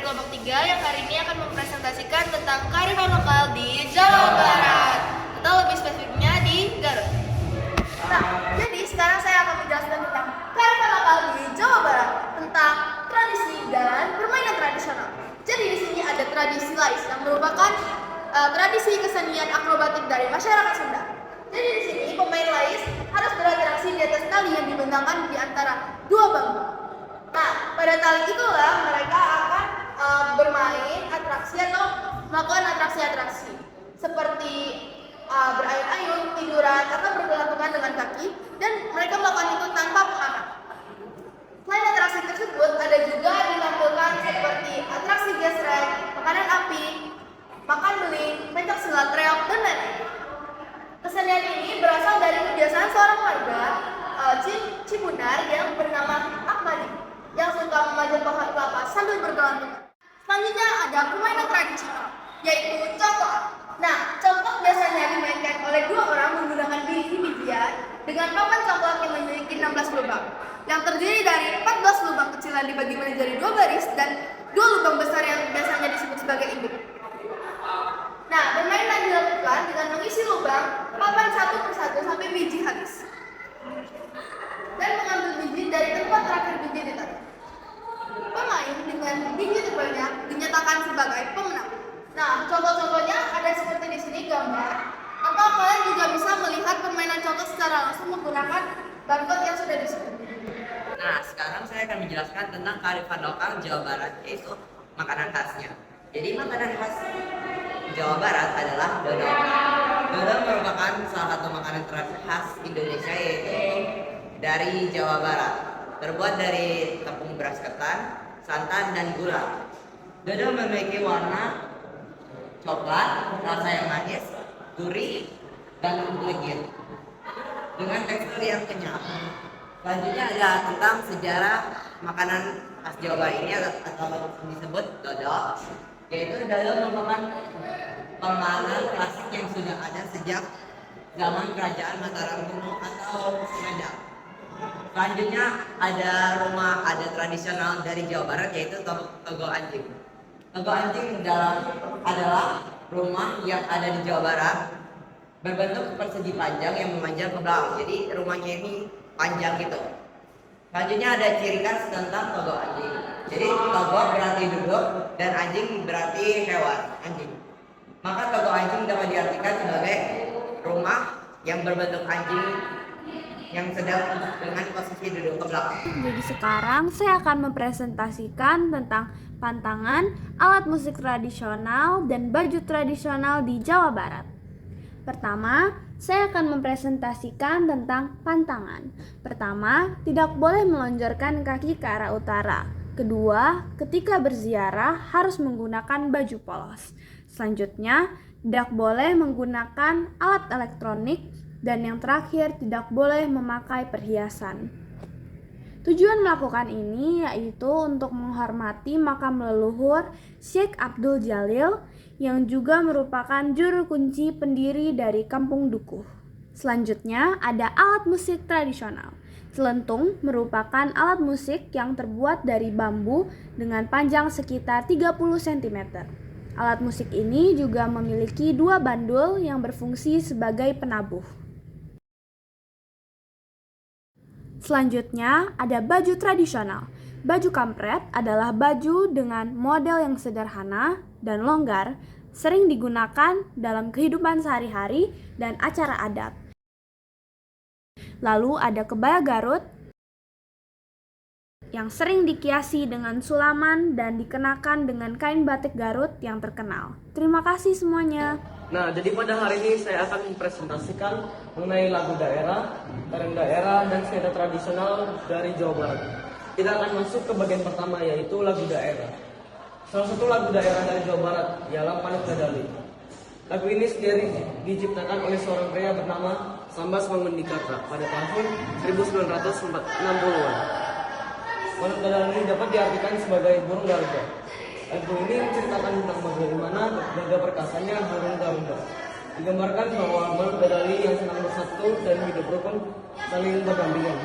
kelompok 3 yang hari ini akan mempresentasikan tentang kearifan lokal di Jawa Barat atau lebih spesifiknya di Garut. Nah, jadi sekarang saya akan menjelaskan tentang kearifan lokal di Jawa Barat, tentang tradisi dan permainan tradisional. Jadi di sini ada tradisi lais yang merupakan tradisi kesenian akrobatik dari masyarakat Sunda. Jadi di sini pemain lais harus berinteraksi di atas tali yang dibentangkan di antara dua bambu. Nah, pada tali itulah mereka akan bermain atraksi atau melakukan atraksi-atraksi seperti berayun-ayun, tiduran, atau bergelantungan dengan kaki, dan mereka melakukan itu tanpa pengaman. Selain atraksi tersebut, ada juga ditampilkan seperti atraksi gesrek, makanan api, makan beling, pencak silat, reok, dan lain-lain. Kesenian ini berasal dari kebiasaan seorang warga Cibunar yang bernama Ahmadi yang suka memanjat pohon kelapa sambil bergelantungan. Selanjutnya ada permainan tradisional, yaitu congklak. Nah, congklak biasanya dimainkan oleh dua orang menggunakan biji-bijian dengan papan congklak yang memiliki 16 lubang, yang terdiri dari 14 lubang kecil yang dibagi menjadi dua baris dan dua lubang besar yang biasanya disebut sebagai induk. Nah, permainan dilakukan dengan mengisi lubang papan satu persatu sampai biji habis, dan mengambil biji dari tempat terakhir biji ditaruh. Pemain dengan biji terbanyak dinyatakan sebagai pemenang. Nah, contoh-contohnya ada seperti di sini gambar, atau kalian juga bisa melihat permainan contoh secara langsung menggunakan barcode yang sudah disebut. Nah, sekarang saya akan menjelaskan tentang kearifan lokal Jawa Barat, yaitu makanan khasnya. Jadi makanan khas Jawa Barat adalah dodol. Dodol merupakan salah satu makanan khas Indonesia, yaitu dari Jawa Barat. Terbuat dari tepung beras ketan, santan, dan gula. Dodol memiliki warna coklat, rasa yang manis, gurih, dan legit, dengan tekstur yang kenyal. Selanjutnya ada tentang sejarah makanan khas Jawa Barat ini atau disebut dodol, yaitu dodol merupakan pemakanan klasik yang sudah ada sejak zaman kerajaan Mataram Kuno atau Sumedang. Selanjutnya ada rumah adat tradisional dari Jawa Barat, yaitu Togo Anjing. Togo Anjing adalah rumah yang ada di Jawa Barat, berbentuk persegi panjang yang memanjang ke belakang. Jadi rumahnya ini panjang gitu. Selanjutnya ada ciri khas tentang Togo Anjing. Jadi Togo berarti duduk dan anjing berarti hewan, anjing. Maka Togo Anjing dapat diartikan sebagai rumah yang berbentuk anjing yang sedang dengan posisi duduk ke belakang. Jadi sekarang saya akan mempresentasikan tentang pantangan, alat musik tradisional, dan baju tradisional di Jawa Barat. Pertama, saya akan mempresentasikan tentang pantangan. Pertama, tidak boleh melonjorkan kaki ke arah utara. Kedua, ketika berziarah harus menggunakan baju polos. Selanjutnya, tidak boleh menggunakan alat elektronik. Dan yang terakhir, tidak boleh memakai perhiasan. Tujuan melakukan ini yaitu untuk menghormati makam leluhur Syekh Abdul Jalil yang juga merupakan juru kunci pendiri dari Kampung Dukuh. Selanjutnya ada alat musik tradisional. Selentung merupakan alat musik yang terbuat dari bambu dengan panjang sekitar 30 cm. Alat musik ini juga memiliki dua bandul yang berfungsi sebagai penabuh. Selanjutnya ada baju tradisional. Baju kampret adalah baju dengan model yang sederhana dan longgar, sering digunakan dalam kehidupan sehari-hari dan acara adat. Lalu ada kebaya Garut yang sering dikiasi dengan sulaman dan dikenakan dengan kain batik Garut yang terkenal. Terima kasih semuanya. Nah, jadi pada hari ini saya akan mempresentasikan mengenai lagu daerah, tarian daerah, dan seni tradisional dari Jawa Barat. Kita akan masuk ke bagian pertama, yaitu lagu daerah. Salah satu lagu daerah dari Jawa Barat ialah Manuk Dadali. Lagu ini sendiri diciptakan oleh seorang pria bernama Sambas Mangundikarta pada tahun 1960-an. Manuk Dadali dapat diartikan sebagai burung Garuda. Lagu ini menceritakan tentang bagaimana gagah perkasanya burung Garuda. Digambarkan bahwa Manuk Dadali yang senang bersatu dan hidup rukun saling berdampingan.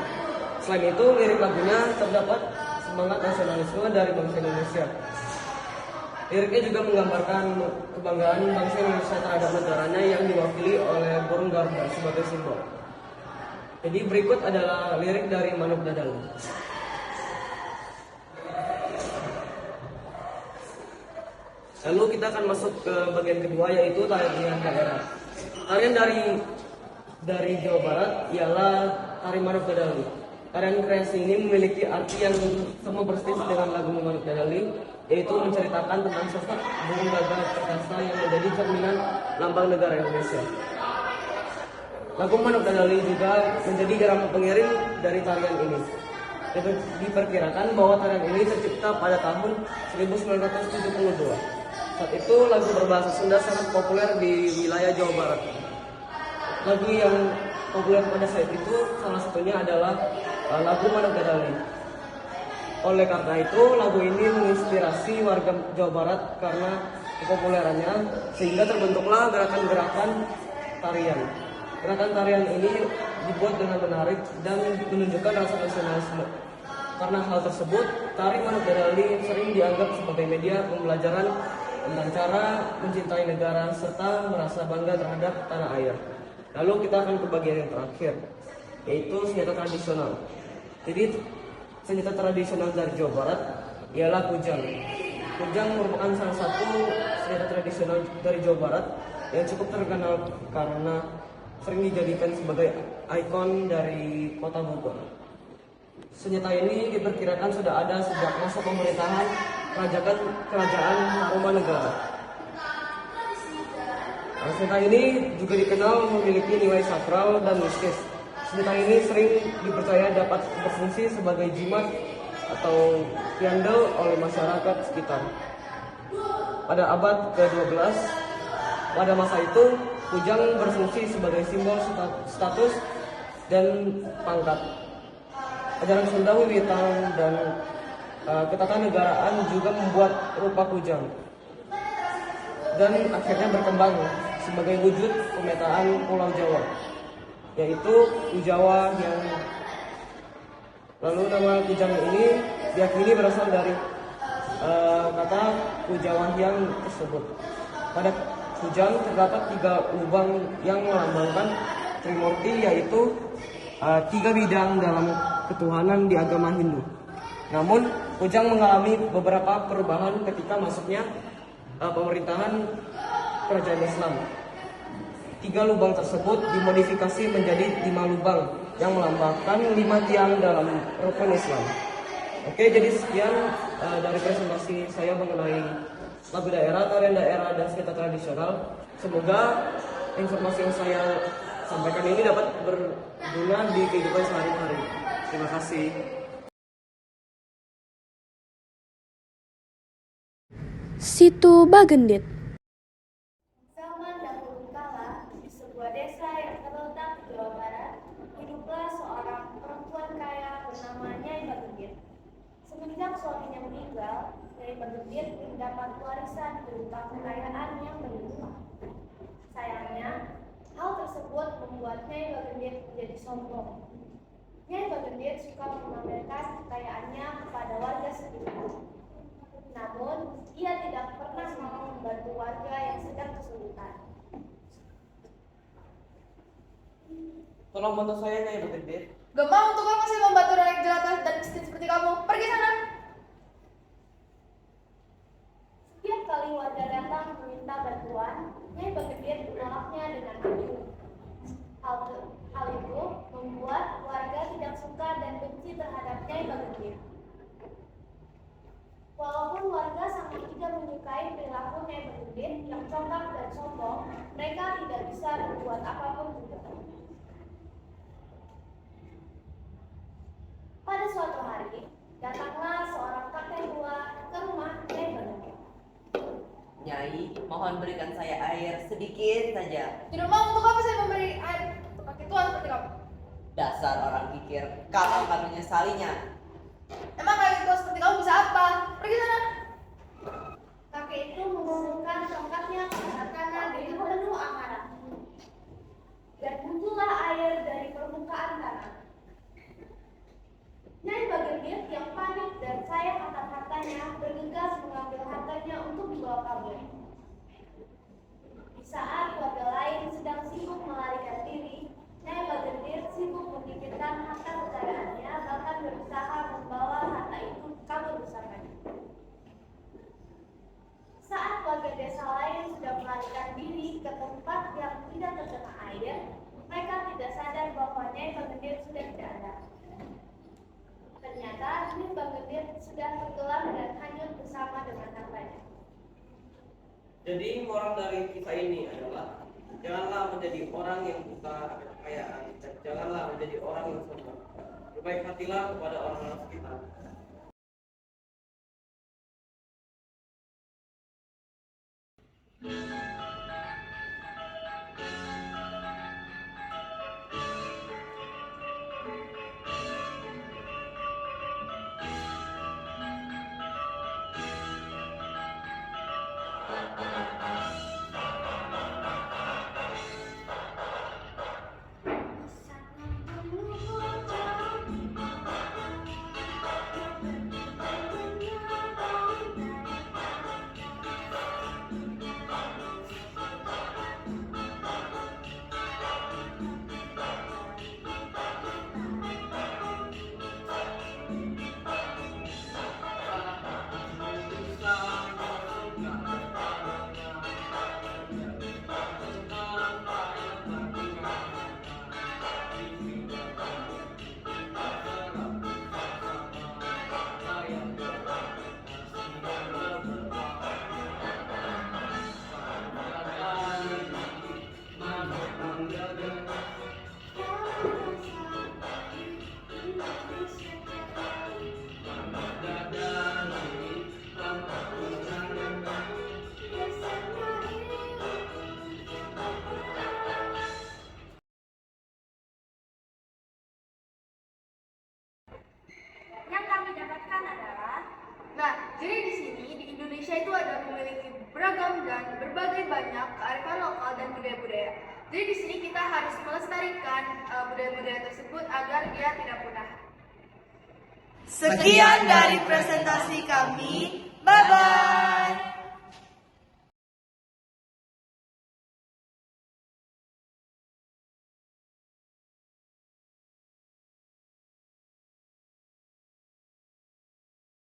Selain itu, lirik lagunya terdapat semangat nasionalisme dari bangsa Indonesia. Liriknya juga menggambarkan kebanggaan bangsa Indonesia terhadap negaranya yang diwakili oleh burung Garuda sebagai simbol. Jadi berikut adalah lirik dari Manuk Dadali. Lalu kita akan masuk ke bagian kedua, yaitu tarian daerah. Tarian dari Jawa Barat ialah tari Manuk Dadali. Tarian kreasi ini memiliki arti yang sama persis dengan lagu Manuk Dadali, yaitu menceritakan tentang sosok burung gagak perkasa yang menjadi cerminan lambang negara Indonesia. Lagu Manuk Dadali juga menjadi irama pengiring dari tarian ini. Diperkirakan bahwa tarian ini tercipta pada tahun 1972. Saat itu lagu berbahasa Sunda sangat populer di wilayah Jawa Barat. Lagu yang populer pada saat itu salah satunya adalah lagu Manuk Dadali. Oleh karena itu, lagu ini menginspirasi warga Jawa Barat karena kepopulerannya, sehingga terbentuklah gerakan-gerakan tarian. Gerakan tarian ini dibuat dengan menarik dan menunjukkan rasa nasionalisme. Karena hal tersebut, tari Manuk Dadali sering dianggap sebagai media pembelajaran tentang cara mencintai negara serta merasa bangga terhadap tanah air. Lalu kita akan ke bagian yang terakhir, yaitu senjata tradisional. Jadi senjata tradisional dari Jawa Barat ialah kujang. Kujang merupakan salah satu senjata tradisional dari Jawa Barat yang cukup terkenal karena sering dijadikan sebagai ikon dari kota Bogor. Senjata ini diperkirakan sudah ada sejak masa pemerintahan kerajaan Tarumanegara. Senjata ini juga dikenal memiliki nilai sakral dan mistis. Senjata ini sering dipercaya dapat berfungsi sebagai jimat atau piandel oleh masyarakat sekitar. Pada abad ke-12, pada masa itu, kujang berfungsi sebagai simbol status dan pangkat. Ajaran Sunda Wiwitan dan ketatanegaraan juga membuat rupa kujang dan akhirnya berkembang sebagai wujud pemetaan Pulau Jawa, yaitu Kujawa yang lalu nama kujang ini diyakini berasal dari kata Kujawahyang tersebut. Pada kujang terdapat 3 lubang yang melambangkan Trimurti, yaitu 3 bidang dalam ketuhanan di agama Hindu. Namun kujang mengalami beberapa perubahan ketika masuknya pemerintahan kerajaan Islam. 3 lubang tersebut dimodifikasi menjadi 5 lubang yang melambangkan 5 tiang dalam rukun Islam. Oke, jadi sekian dari presentasi saya mengenai lagu daerah, tarian daerah, dan senjata tradisional. Semoga informasi yang saya sampaikan ini dapat berguna di kehidupan sehari-hari. Terima kasih. Situ Bagendit. Zaman dahulu kala, di sebuah desa yang terletak di Jawa Barat, hiduplah seorang perempuan kaya bernama Nyai Bagendit. Semenjak suaminya meninggal, Nyai Bagendit mendapat warisan berupa kekayaan yang berlimpah. Sayangnya, hal tersebut membuat Nyai Bagendit menjadi sombong. Nyai Bagendit suka memamerkan kekayaannya kepada warga sekitar. Namun, ia tidak pernah mau membantu warga yang sedang kesulitan. Tolong bantu saya, Nyai Bagendit. Gak mau, untuk apa sih membantu rakyat jelata dan miskin seperti kamu? Pergi sana! Setiap kali warga datang meminta bantuan, Nyai Bagendit menolaknya dengan acuh. Hal itu membuat warga tidak suka dan benci terhadap Nyai Bagendit. Walaupun warga sangat tidak menyukai perilaku Nyai Bagendit yang congkak dan sombong, mereka tidak bisa berbuat apapun juga. Pada suatu hari, datanglah seorang kakek tua ke rumah Nyai Bagendit. Nyai, mohon berikan saya air sedikit saja. Tidak mau, untuk apa saya memberi air untuk kakek tua seperti kamu? Dasar orang kikir, kamu akan menyesalinya. Emang kakek tua seperti kamu bisa apa? Pergi sana! Kakek itu mengumpulkan tongkatnya ke arah tanah dengan penuh amarah. Dan muncullah air dari permukaan tanah. Nyai Bagendit yang panik dan sayang akan harta ayahnya bergegas mengambil hartanya untuk dibawa kabur. Di saat warga lain sedang sibuk melarikan diri, Nyai Bagendir sibuk memikirkan harta kekayaannya, bahkan berusaha membawa harta itu kabur bersamanya. Saat warga desa lain sudah melarikan diri ke tempat yang tidak terkena air, mereka tidak sadar bahwa Nyai Bagendir sudah tidak ada. Ternyata Nyai Bagendir sudah tenggelam dan hanyut bersama dengan hartanya. Jadi moral dari kisah ini adalah janganlah menjadi orang yang buta akan kekayaan dan janganlah menjadi orang yang sombong. Berbaik hatilah kepada orang-orang sekitar. Yang kami dapatkan adalah Jadi di sini di Indonesia itu ada memiliki beragam dan berbagai banyak kearifan lokal dan budaya-budaya. Jadi di sini kita harus melestarikan budaya-budaya tersebut agar dia tidak punah. Sekian dari presentasi kami. Bye-bye.